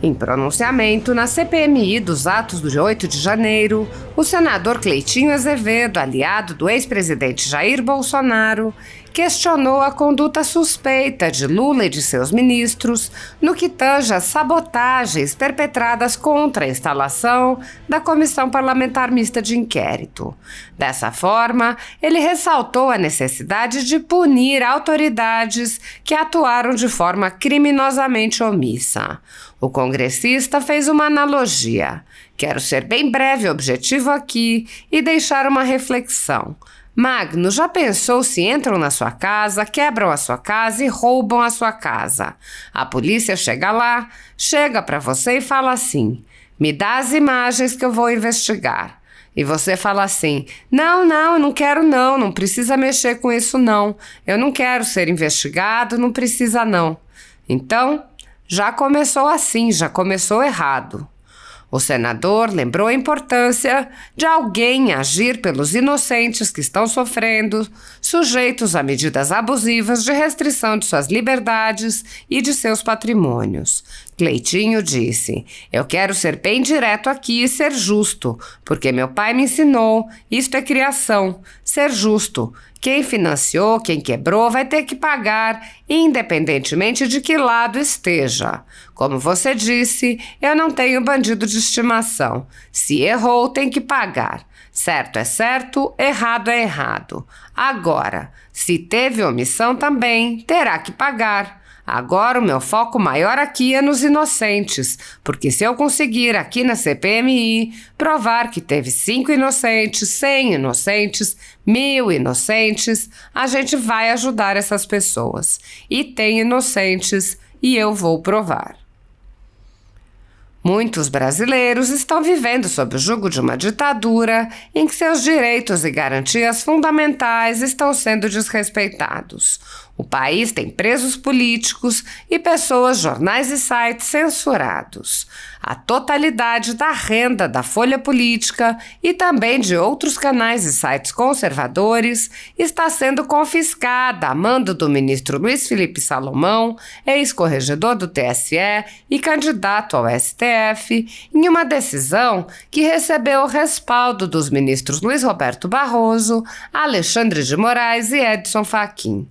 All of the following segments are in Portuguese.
Em pronunciamento na CPMI dos atos do dia 8 de janeiro, o senador Cleitinho Azevedo, aliado do ex-presidente Jair Bolsonaro, questionou a conduta suspeita de Lula e de seus ministros no que tange às sabotagens perpetradas contra a instalação da Comissão Parlamentar Mista de Inquérito. Dessa forma, ele ressaltou a necessidade de punir autoridades que atuaram de forma criminosamente omissa. O congressista fez uma analogia. Quero ser bem breve e objetivo aqui e deixar uma reflexão. Magno, já pensou se entram na sua casa, quebram a sua casa e roubam a sua casa? A polícia chega lá, chega para você e fala assim: me dá as imagens que eu vou investigar. E você fala assim: não, eu não quero não precisa mexer com isso não. Eu não quero ser investigado, não precisa não. Então, já começou assim, já começou errado. O senador lembrou a importância de alguém agir pelos inocentes que estão sofrendo, sujeitos a medidas abusivas de restrição de suas liberdades e de seus patrimônios. Cleitinho disse: eu quero ser bem direto aqui e ser justo, porque meu pai me ensinou, isto é criação, ser justo. Quem financiou, quem quebrou, vai ter que pagar, independentemente de que lado esteja. Como você disse, eu não tenho bandido de estimação. Se errou, tem que pagar. Certo é certo, errado é errado. Agora, se teve omissão também, terá que pagar. Agora o meu foco maior aqui é nos inocentes, porque se eu conseguir aqui na CPMI provar que teve 5 inocentes, 100 inocentes, 1000 inocentes, a gente vai ajudar essas pessoas. E tem inocentes e eu vou provar. Muitos brasileiros estão vivendo sob o jugo de uma ditadura em que seus direitos e garantias fundamentais estão sendo desrespeitados. O país tem presos políticos e pessoas, jornais e sites censurados. A totalidade da renda da Folha Política e também de outros canais e sites conservadores está sendo confiscada a mando do ministro Luiz Felipe Salomão, ex-corregedor do TSE e candidato ao STF, em uma decisão que recebeu o respaldo dos ministros Luiz Roberto Barroso, Alexandre de Moraes e Edson Fachin.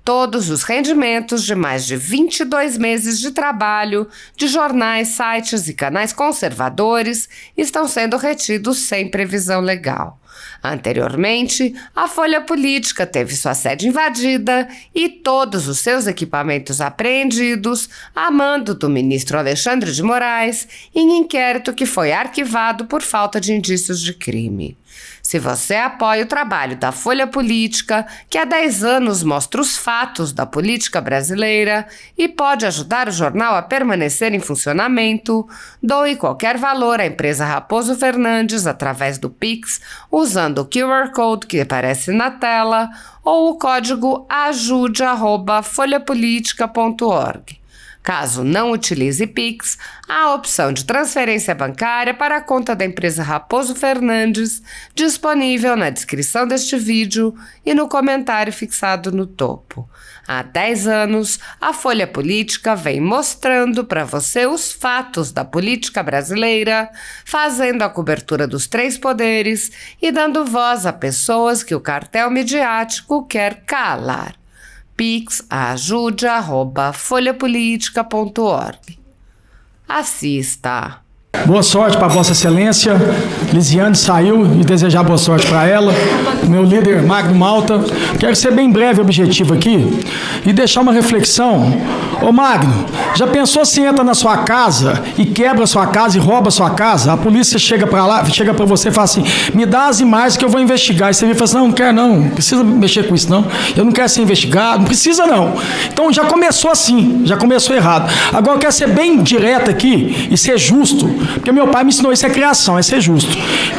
Todos os rendimentos de mais de 22 meses de trabalho de jornais, sites e canais conservadores estão sendo retidos sem previsão legal. Anteriormente, a Folha Política teve sua sede invadida e todos os seus equipamentos apreendidos a mando do ministro Alexandre de Moraes em inquérito que foi arquivado por falta de indícios de crime. Se você apoia o trabalho da Folha Política, que há 10 anos mostra os fatos da política brasileira e pode ajudar o jornal a permanecer em funcionamento, doe qualquer valor à empresa Raposo Fernandes através do Pix, usando o QR Code que aparece na tela ou o código ajude@folhapolitica.org. Caso não utilize Pix, há a opção de transferência bancária para a conta da empresa Raposo Fernandes, disponível na descrição deste vídeo e no comentário fixado no topo. Há 10 anos, a Folha Política vem mostrando para você os fatos da política brasileira, fazendo a cobertura dos 3 poderes e dando voz a pessoas que o cartel midiático quer calar. pix@ajude@folhapolitica.org. Assista. Boa sorte para Vossa Excelência. Lisiane saiu e desejar boa sorte para ela. Meu líder Magno Malta. Quero ser bem breve e objetivo aqui e deixar uma reflexão. Ô Magno, já pensou se entra na sua casa e quebra a sua casa e rouba a sua casa? A polícia chega para lá, chega para você e fala assim: me dá as imagens que eu vou investigar. E você vem e fala assim: não quero não precisa mexer com isso não. Eu não quero ser investigado, não precisa não. Então já começou assim, já começou errado. Agora eu quero ser bem direto aqui e ser justo. Porque meu pai me ensinou isso, é criação, é ser justo.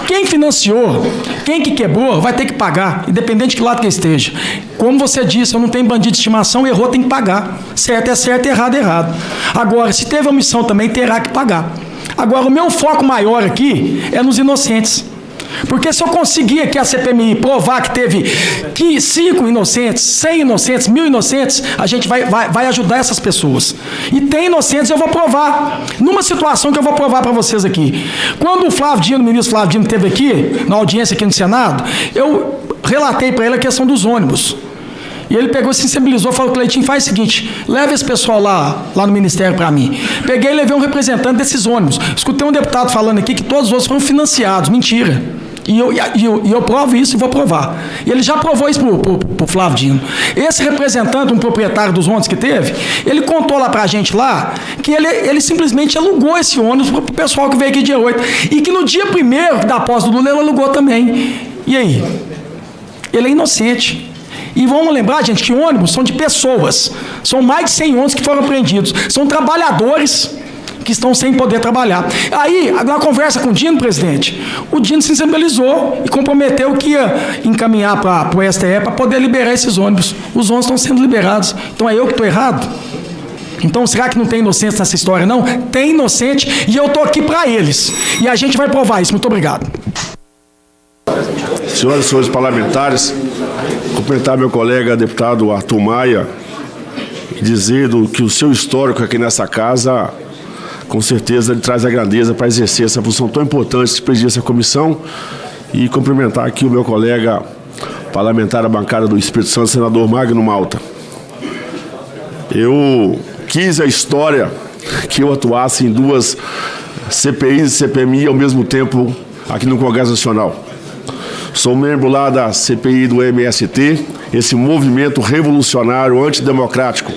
Quem financiou, quem que quebrou, vai ter que pagar, independente de que lado que esteja. Como você disse, eu não tenho bandido de estimação, errou, tem que pagar. Certo é certo, errado é errado. Agora, se teve omissão também, terá que pagar. Agora, o meu foco maior aqui é nos inocentes. Porque se eu conseguir aqui a CPMI provar que teve 5 inocentes, 100 inocentes, 1.000 inocentes, a gente vai ajudar essas pessoas. E tem inocentes, eu vou provar. Numa situação que eu vou provar para vocês aqui. Quando o Flávio Dino, o ministro Flávio Dino, esteve aqui, na audiência aqui no Senado, eu relatei para ele a questão dos ônibus. E ele pegou, sensibilizou, falou: Cleitinho, faz o seguinte, leva esse pessoal lá no Ministério para mim. Peguei e levei um representante desses ônibus. Escutei um deputado falando aqui que todos os outros foram financiados. Mentira. E eu provo isso e vou provar. E ele já provou isso pro Flávio Dino. Esse representante, um proprietário dos ônibus que teve, ele contou lá pra gente lá que ele simplesmente alugou esse ônibus pro pessoal que veio aqui dia 8. E que no dia 1º da posse do Lula ele alugou também. E aí? Ele é inocente. E vamos lembrar, gente, que ônibus são de pessoas. São mais de 100 ônibus que foram apreendidos. São trabalhadores que estão sem poder trabalhar. Aí, na conversa com o Dino, presidente, o Dino se sensibilizou e comprometeu que ia encaminhar para o STF para poder liberar esses ônibus. Os ônibus estão sendo liberados. Então é eu que estou errado? Então será que não tem inocentes nessa história, não? Tem inocente e eu estou aqui para eles. E a gente vai provar isso. Muito obrigado. Senhoras e senhores parlamentares, cumprimentar meu colega deputado Arthur Maia e dizendo que o seu histórico aqui nessa casa, com certeza, ele traz a grandeza para exercer essa função tão importante de presidir essa comissão, e cumprimentar aqui o meu colega parlamentar da bancada do Espírito Santo, senador Magno Malta. Eu quis a história que eu atuasse em 2 CPIs e CPMI ao mesmo tempo aqui no Congresso Nacional. Sou membro lá da CPI do MST, esse movimento revolucionário antidemocrático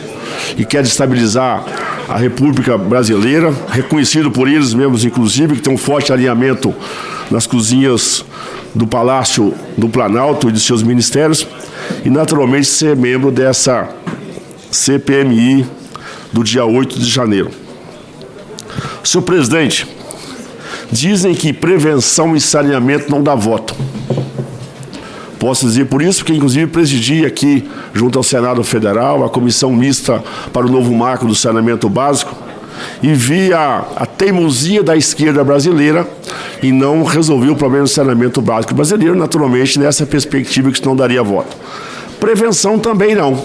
e quer destabilizar a República Brasileira, reconhecido por eles mesmos, inclusive, que tem um forte alinhamento nas cozinhas do Palácio do Planalto e de seus ministérios, e naturalmente ser membro dessa CPMI do dia 8 de janeiro. Senhor presidente, dizem que prevenção e saneamento não dá voto. Posso dizer por isso, porque inclusive presidi aqui, junto ao Senado Federal, a comissão mista para o novo marco do saneamento básico, e vi a teimosia da esquerda brasileira e não resolveu o problema do saneamento básico brasileiro, naturalmente, nessa perspectiva que isso não daria voto. Prevenção também não.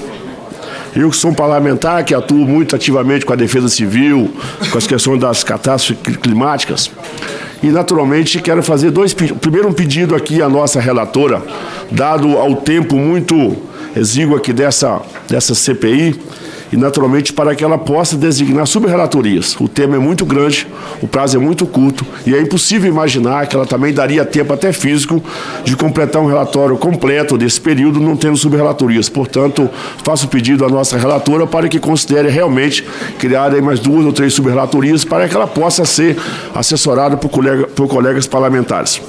Eu que sou um parlamentar, que atuo muito ativamente com a defesa civil, com as questões das catástrofes climáticas, e naturalmente quero fazer primeiro um pedido aqui à nossa relatora, dado ao tempo muito exíguo aqui dessa CPI, e naturalmente para que ela possa designar subrelatorias. O tema é muito grande, o prazo é muito curto e é impossível imaginar que ela também daria tempo até físico de completar um relatório completo desse período não tendo subrelatorias. Portanto, faço pedido à nossa relatora para que considere realmente criar aí mais 2 ou 3 subrelatorias para que ela possa ser assessorada por colegas parlamentares.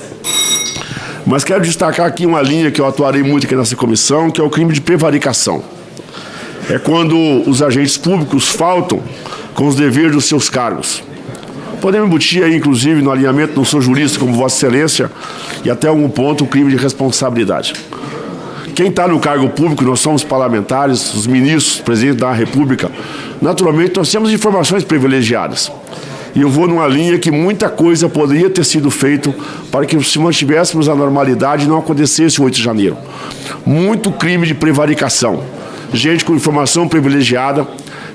Mas quero destacar aqui uma linha que eu atuarei muito aqui nessa comissão, que é o crime de prevaricação. É quando os agentes públicos faltam com os deveres dos seus cargos. Podemos embutir aí, inclusive, no alinhamento, não sou jurista como Vossa Excelência, e até algum ponto o crime de responsabilidade. Quem está no cargo público, nós somos parlamentares, os ministros, o presidente da República, naturalmente nós temos informações privilegiadas. E eu vou numa linha que muita coisa poderia ter sido feito para que se mantivéssemos a normalidade e não acontecesse o 8 de janeiro. Muito crime de prevaricação. Gente com informação privilegiada,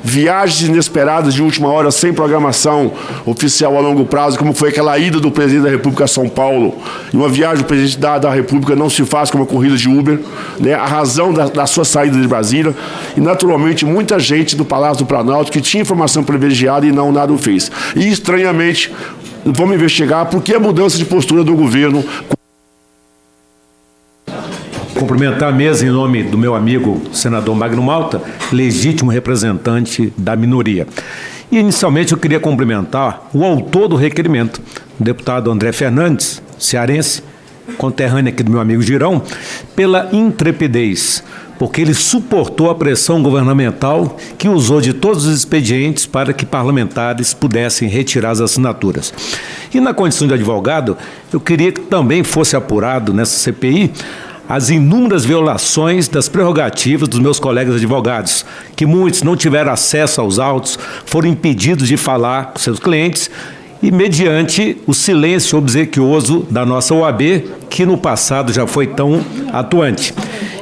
viagens inesperadas de última hora sem programação oficial a longo prazo, como foi aquela ida do presidente da República a São Paulo. E uma viagem do presidente da República não se faz com uma corrida de Uber, né? A razão da sua saída de Brasília. E, naturalmente, muita gente do Palácio do Planalto que tinha informação privilegiada e não nada o fez. E, estranhamente, vamos investigar por que a mudança de postura do governo. Cumprimentar a mesa em nome do meu amigo senador Magno Malta, legítimo representante da minoria. E, inicialmente, eu queria cumprimentar o autor do requerimento, o deputado André Fernandes, cearense, conterrâneo aqui do meu amigo Girão, pela intrepidez, porque ele suportou a pressão governamental que usou de todos os expedientes para que parlamentares pudessem retirar as assinaturas. E, na condição de advogado, eu queria que também fosse apurado nessa CPI as inúmeras violações das prerrogativas dos meus colegas advogados, que muitos não tiveram acesso aos autos, foram impedidos de falar com seus clientes e mediante o silêncio obsequioso da nossa OAB, que no passado já foi tão atuante.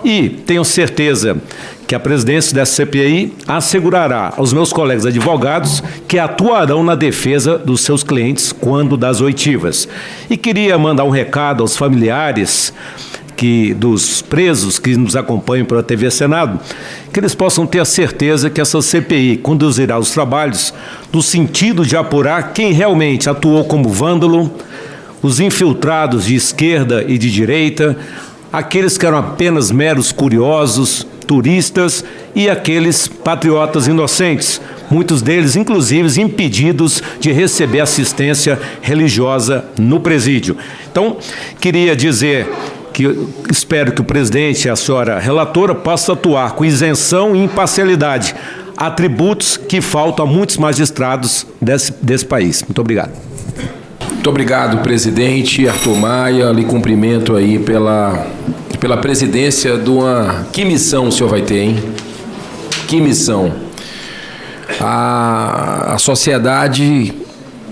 E tenho certeza que a presidência dessa CPI assegurará aos meus colegas advogados que atuarão na defesa dos seus clientes quando das oitivas. E queria mandar um recado aos familiares dos presos que nos acompanham pela TV Senado, que eles possam ter a certeza que essa CPI conduzirá os trabalhos no sentido de apurar quem realmente atuou como vândalo, os infiltrados de esquerda e de direita, aqueles que eram apenas meros curiosos, turistas e aqueles patriotas inocentes, muitos deles, inclusive, impedidos de receber assistência religiosa no presídio. Então, queria dizer que espero que o presidente e a senhora relatora possam atuar com isenção e imparcialidade, atributos que faltam a muitos magistrados desse país. Muito obrigado. Muito obrigado, presidente Arthur Maia. Lhe cumprimento aí pela presidência de uma... Que missão o senhor vai ter, hein? Que missão. A sociedade,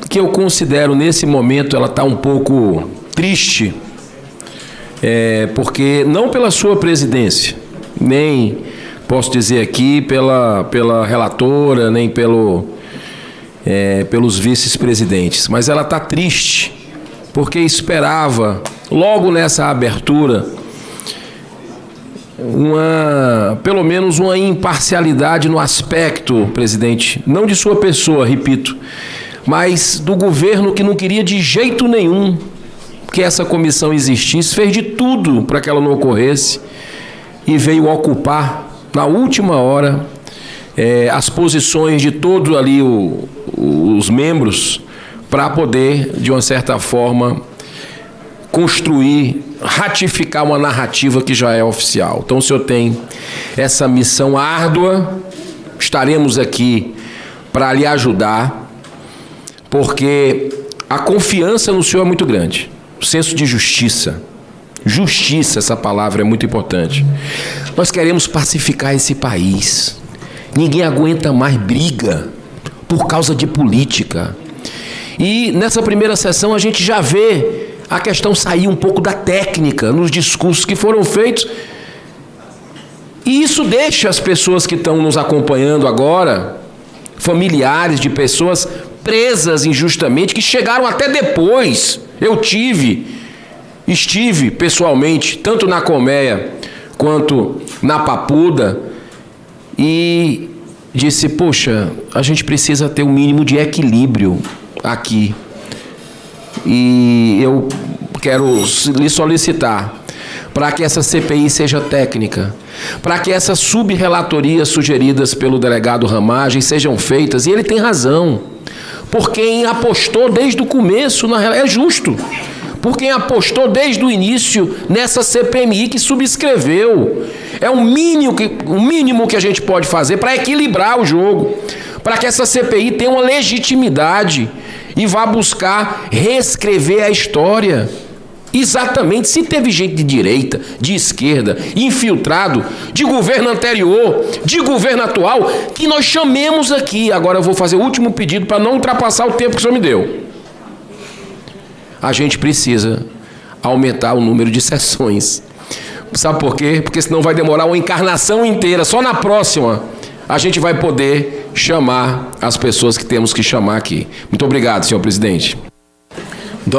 que eu considero nesse momento, ela está um pouco triste, porque não pela sua presidência, nem posso dizer aqui pela relatora, nem pelos vice-presidentes, mas ela está triste porque esperava, logo nessa abertura, pelo menos uma imparcialidade no aspecto, presidente, não de sua pessoa, repito, mas do governo, que não queria de jeito nenhum que essa comissão existisse, fez de tudo para que ela não ocorresse e veio ocupar, na última hora, as posições de todos ali os membros, para poder, de uma certa forma, construir, ratificar uma narrativa que já é oficial. Então o senhor tem essa missão árdua, estaremos aqui para lhe ajudar, porque a confiança no senhor é muito grande. O senso de justiça, essa palavra é muito importante. Nós queremos pacificar esse país. Ninguém aguenta mais briga por causa de política. E nessa primeira sessão a gente já vê a questão sair um pouco da técnica nos discursos que foram feitos. E isso deixa as pessoas que estão nos acompanhando agora, familiares de pessoas presas injustamente, que chegaram até depois. Eu estive pessoalmente, tanto na Colmeia quanto na Papuda, e disse, poxa, a gente precisa ter um mínimo de equilíbrio aqui. E eu quero lhe solicitar para que essa CPI seja técnica, para que essas sub-relatorias sugeridas pelo delegado Ramagem sejam feitas, e ele tem razão, por quem apostou desde o começo, é justo, por quem apostou desde o início nessa CPMI que subscreveu. É o mínimo que a gente pode fazer para equilibrar o jogo, para que essa CPI tenha uma legitimidade e vá buscar reescrever a história. Exatamente, se teve gente de direita, de esquerda, infiltrado, de governo anterior, de governo atual, que nós chamemos aqui. Agora eu vou fazer o último pedido para não ultrapassar o tempo que o senhor me deu. A gente precisa aumentar o número de sessões. Sabe por quê? Porque senão vai demorar uma encarnação inteira. Só na próxima a gente vai poder chamar as pessoas que temos que chamar aqui. Muito obrigado, senhor presidente.